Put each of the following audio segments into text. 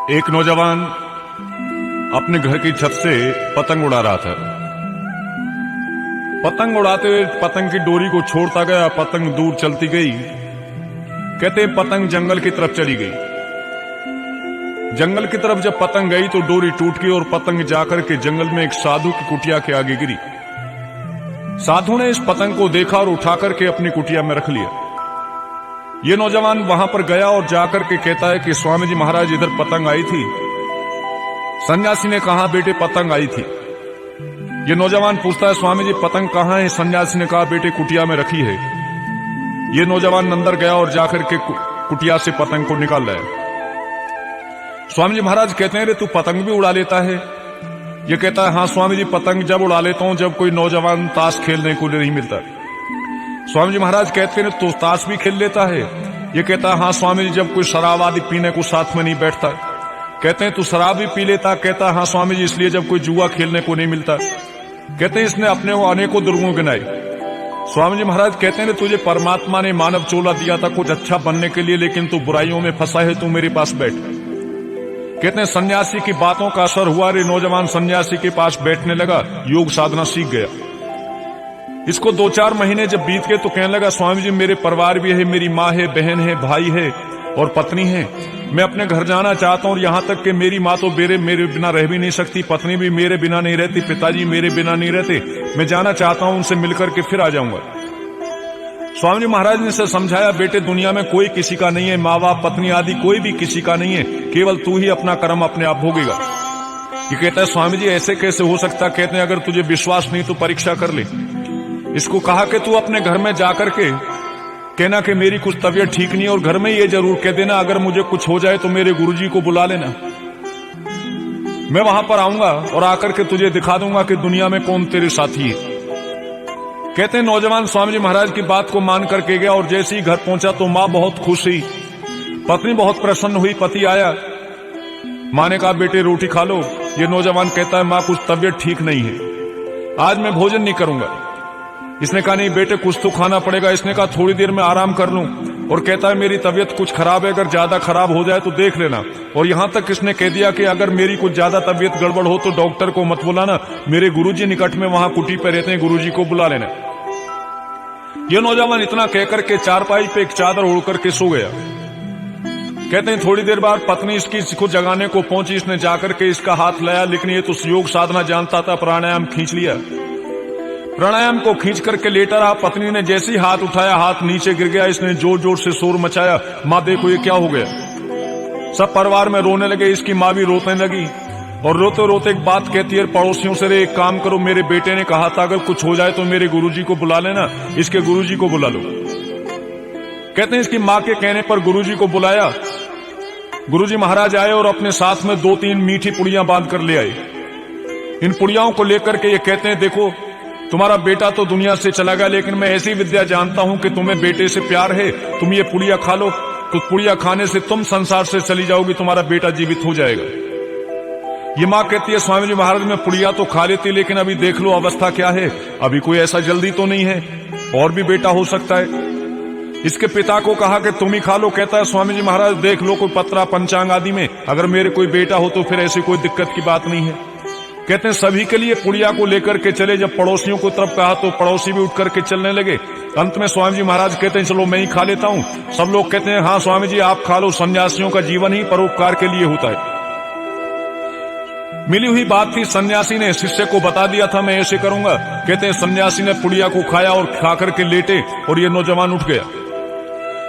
एक नौजवान अपने घर की छत से पतंग उड़ा रहा था। पतंग उड़ाते हुए पतंग की डोरी को छोड़ता गया, पतंग दूर चलती गई। कहते पतंग जंगल की तरफ चली गई। जंगल की तरफ जब पतंग गई तो डोरी टूट गई और पतंग जाकर के जंगल में एक साधु की कुटिया के आगे गिरी। साधु ने इस पतंग को देखा और उठाकर के अपनी कुटिया में रख लिया। ये नौजवान वहां पर गया और जाकर के कहता है कि स्वामी जी महाराज इधर पतंग आई थी। सन्यासी ने कहा बेटे पतंग आई थी। ये नौजवान पूछता है स्वामी जी पतंग कहां है? सन्यासी ने कहा बेटे कुटिया में रखी है। ये नौजवान अंदर गया और जाकर के कुटिया से पतंग को निकाल लाया। स्वामी जी महाराज कहते हैं रे तू पतंग भी उड़ा लेता है? ये कहता है हाँ स्वामी जी पतंग जब उड़ा लेता हूं जब कोई नौजवान ताश खेलने को नहीं मिलता। स्वामी जी महाराज कहते हैं तो ताश भी खेल लेता है? ये कहता है हाँ स्वामी जी जब कोई शराब आदि पीने को साथ में नहीं बैठता। कहते हैं तू शराब भी पी लेता? कहता है हाँ स्वामी जी इसलिए जब कोई जुआ खेलने को नहीं मिलता। कहते हैं इसने अपने वो अनेकों दुर्गुण गिनाए। स्वामी जी महाराज कहते हैं तुझे परमात्मा ने मानव चोला दिया था कुछ अच्छा बनने के लिए, लेकिन तू बुराइयों में फंसा है, तू मेरे पास बैठ। कहते हैं सन्यासी की बातों का असर हुआ। रे नौजवान सन्यासी के पास बैठने लगा, योग साधना सीख गया। इसको 2-4 महीने जब बीत गए तो कहने लगा स्वामी जी मेरे परिवार भी है, मेरी माँ है, बहन है, भाई है और पत्नी है। मैं अपने घर जाना चाहता हूं और यहां तक कि मेरी माँ तो मेरे बिना रह भी नहीं सकती, पत्नी भी मेरे बिना नहीं रहती, पिताजी मेरे बिना नहीं रहते। मैं जाना चाहता हूं उनसे मिलकर के फिर आ जाऊंगा। स्वामी जी महाराज ने इसे समझाया बेटे दुनिया में कोई किसी का नहीं है, माँ बाप पत्नी आदि कोई भी किसी का नहीं है, केवल तू ही अपना कर्म अपने आप भोगेगा। ये कहता है स्वामी जी ऐसे कैसे हो सकता? कहते हैं अगर तुझे विश्वास नहीं तो परीक्षा कर ले। इसको कहा कि तू अपने घर में जाकर के कहना कि मेरी कुछ तबीयत ठीक नहीं है और घर में ये जरूर कह देना अगर मुझे कुछ हो जाए तो मेरे गुरुजी को बुला लेना। मैं वहां पर आऊंगा और आकर के तुझे दिखा दूंगा कि दुनिया में कौन तेरे साथी है। कहते हैं नौजवान स्वामी जी महाराज की बात को मान करके गया और जैसे ही घर पहुंचा तो मां बहुत खुश हुई, पत्नी बहुत प्रसन्न हुई। पति आया, मां ने कहा बेटे रोटी खा लो। ये नौजवान कहता है मां कुछ तबीयत ठीक नहीं है, आज मैं भोजन नहीं करूंगा। इसने कहा नहीं बेटे कुछ तो खाना पड़ेगा। इसने कहा थोड़ी देर में आराम कर लूं और कहता है मेरी तबीयत कुछ खराब है, अगर ज्यादा खराब हो जाए तो देख लेना। और यहां तक इसने कह दिया कि अगर मेरी कुछ ज्यादा तबीयत गड़बड़ हो तो डॉक्टर को मत बुलाना, मेरे गुरुजी निकट में वहां कुटी पे रहते हैं, गुरुजी को बुला लेना। यह नौजवान इतना कहकर के चारपाई पे एक चादर ओढ़ करके सो गया। कहते हैं थोड़ी देर बाद पत्नी इसको जगाने को पहुंची। इसने जाकर के इसका हाथ लाया, लेकिन ये तो योग साधना जानता था, प्राणायाम खींच लिया। प्राणायाम को खींच करके लेटा रहा। पत्नी ने जैसे ही हाथ उठाया हाथ नीचे गिर गया। इसने जोर जोर से शोर मचाया, माँ देखो ये क्या हो गया। सब परिवार में रोने लगे, इसकी माँ भी रोने लगी और रोते रोते एक बात कहती है पड़ोसियों से रे एक काम करो, मेरे बेटे ने कहा था अगर कुछ हो जाए तो मेरे गुरुजी को बुला लेना, इसके गुरुजी को बुला लो। कहते हैं इसकी माँ के कहने पर गुरुजी को बुलाया। गुरुजी महाराज आए और अपने साथ में 2-3 मीठी पुड़ियां बांध कर ले आए। इन पुड़ियाओं को लेकर के ये कहते हैं देखो तुम्हारा बेटा तो दुनिया से चला गया, लेकिन मैं ऐसी विद्या जानता हूं कि तुम्हें बेटे से प्यार है, तुम ये पुड़िया खा लो, तो पुड़िया खाने से तुम संसार से चली जाओगी, तुम्हारा बेटा जीवित हो जाएगा। ये माँ कहती है स्वामी जी महाराज मैं पुड़िया तो खा लेती, लेकिन अभी देख लो अवस्था क्या है, अभी कोई ऐसा जल्दी तो नहीं है, और भी बेटा हो सकता है। इसके पिता को कहा कि तुम ही खा लो। कहता है स्वामी जी महाराज देख लो कोई पत्रा पंचांग आदि में अगर मेरे कोई बेटा हो तो फिर ऐसी कोई दिक्कत की बात नहीं है। कहते हैं सभी के लिए पुड़िया को लेकर के चले। जब पड़ोसियों को तरफ कहा तो पड़ोसी भी उठ करके चलने लगे। अंत में स्वामी जी महाराज कहते हैं चलो मैं ही खा लेता हूं। सब लोग कहते हैं हाँ स्वामी जी आप खा लो, सन्यासियों का जीवन ही परोपकार के लिए होता है। मिली हुई बात थी, सन्यासी ने शिष्य को बता दिया था मैं ऐसे करूंगा। कहते हैं सन्यासी ने पुड़िया को खाया और खा करके लेटे और ये नौजवान उठ गया।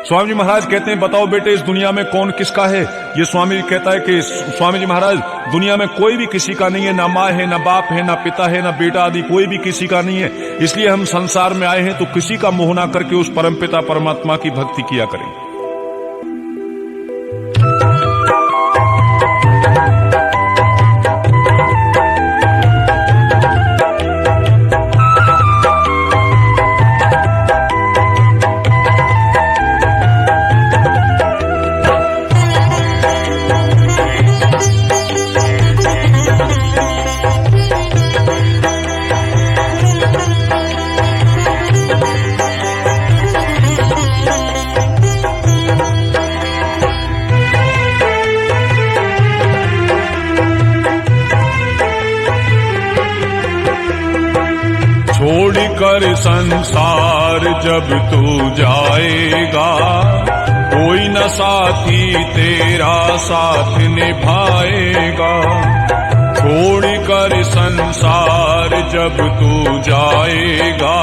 स्वामी जी महाराज कहते हैं बताओ बेटे इस दुनिया में कौन किसका है? ये स्वामी कहता है कि स्वामी जी महाराज दुनिया में कोई भी किसी का नहीं है, ना माँ है, ना बाप है, ना पिता है, ना बेटा आदि कोई भी किसी का नहीं है। इसलिए हम संसार में आए हैं तो किसी का मोह ना करके उस परमपिता परमात्मा की भक्ति किया करें। कर संसार जब तू जाएगा, कोई न साथी तेरा साथ निभाएगा। छोड़ कर संसार जब तू जाएगा,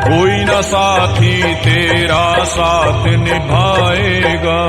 कोई न साथी तेरा साथ निभाएगा।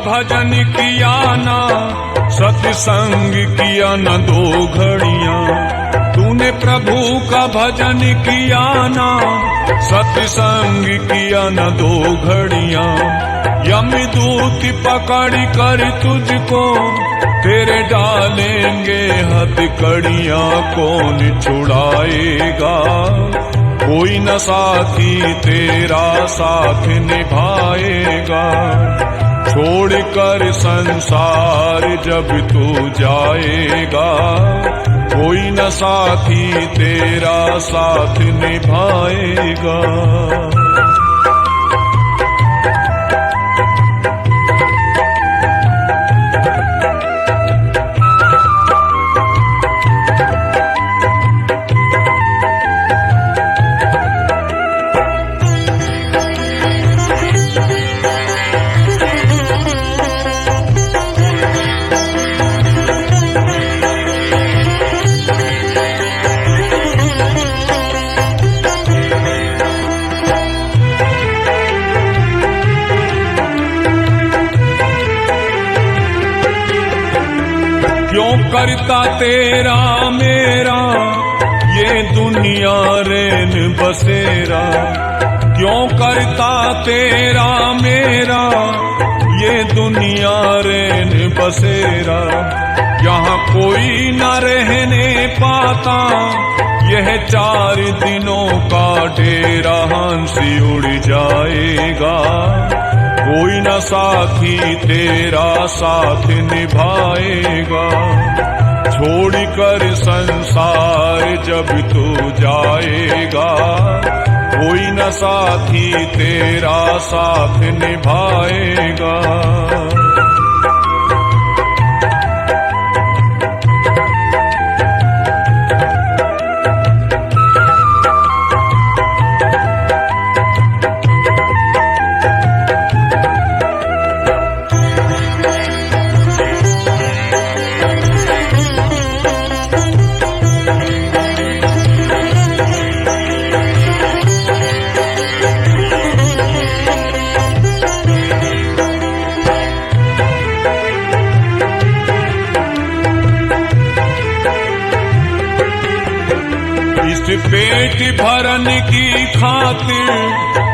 भजन किया ना सत्संग किया न दो घड़ियां, तूने प्रभु का भजन किया ना सत्संग किया न दो घड़ियां। यमदूत पकड़ कर तुझको तेरे डालेंगे हथकड़ियां, कौन छुड़ाएगा। कोई न साथी तेरा साथ निभाएगा। छोड़ कर संसार जब तू जाएगा, कोई न साथी तेरा साथ निभाएगा। क्यों करता तेरा मेरा ये दुनिया रेन बसेरा, क्यों करता तेरा मेरा ये दुनिया रेन बसेरा। यहाँ कोई न रहने पाता, यह 4 दिनों का डेरा हंसी उड़ जाएगा। कोई न साथी तेरा साथ निभाएगा। छोड़ कर संसार जब तू जाएगा, कोई न साथी तेरा साथ निभाएगा। पेट भरन की खातिर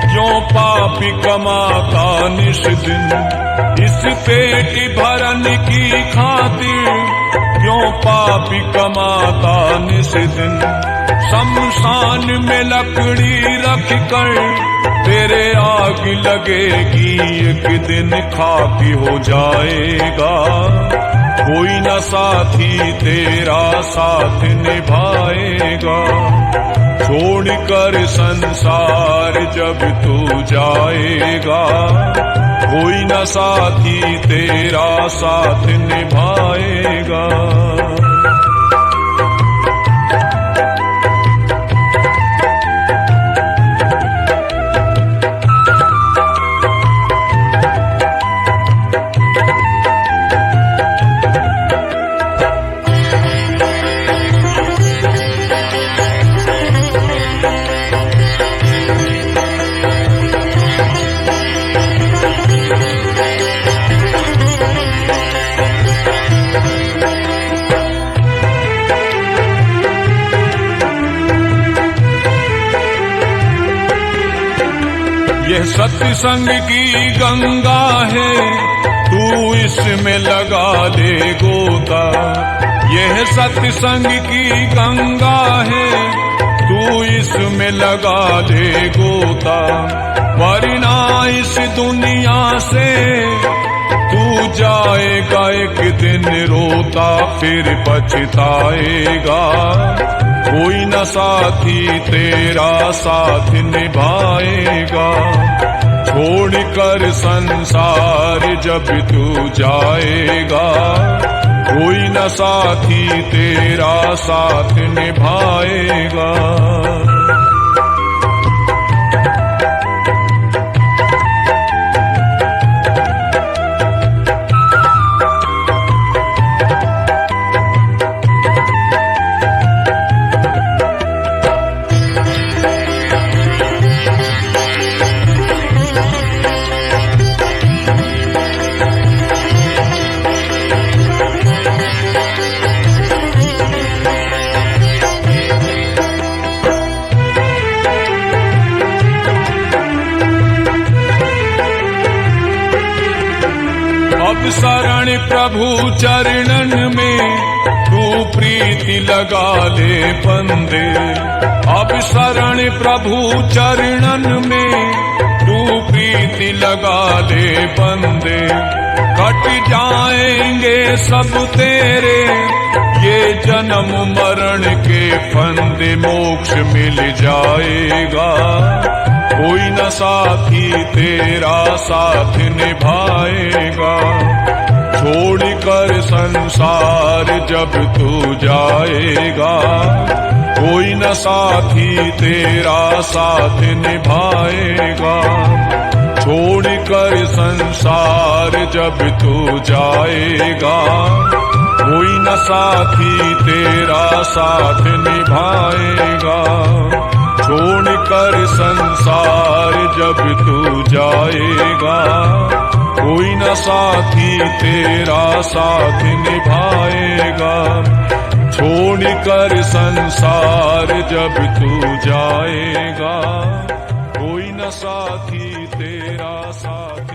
क्यों पापी कमाता निश दिन। इस पेट भरन की खातिर क्यों पापी कमाता निश दिन। शमशान में लकड़ी रख कर तेरे आग लगेगी, एक दिन खाकी हो जाएगा। कोई न साथी तेरा साथ निभाएगा। छोड़ कर संसार जब तू जाएगा, कोई न साथी तेरा साथ निभाएगा। यह सत्संग की गंगा है, तू तू इसमें लगा ले गोता। यह सत्संग की गंगा है, तू इसमें लगा ले गोता। वरना इस दुनिया से तू जाएगा एक दिन रोता, फिर पछताएगा। कोई न साथी तेरा साथ निभाएगा। छोड़कर संसार जब तू जाएगा, कोई न साथी तेरा साथ निभाएगा। अब शरण प्रभु चरणन में तू प्रीति लगा ले बंदे। अब शरण प्रभु चरणन में तू प्रीति लगा ले बंदे। कट जाएंगे सब तेरे ये जन्म मरण के फंदे, मोक्ष मिल जाएगा। कोई न साथी तेरा साथ निभाएगा। छोड़कर संसार जब तू जाएगा, कोई न साथी तेरा साथ निभाएगा। छोड़कर संसार जब तू जाएगा, कोई न साथी तेरा साथ निभाएगा। छोड़कर संसार जब तू जाएगा, कोई न साथी तेरा साथ निभाएगा। छोड़कर संसार जब तू जाएगा, कोई न साथी तेरा साथ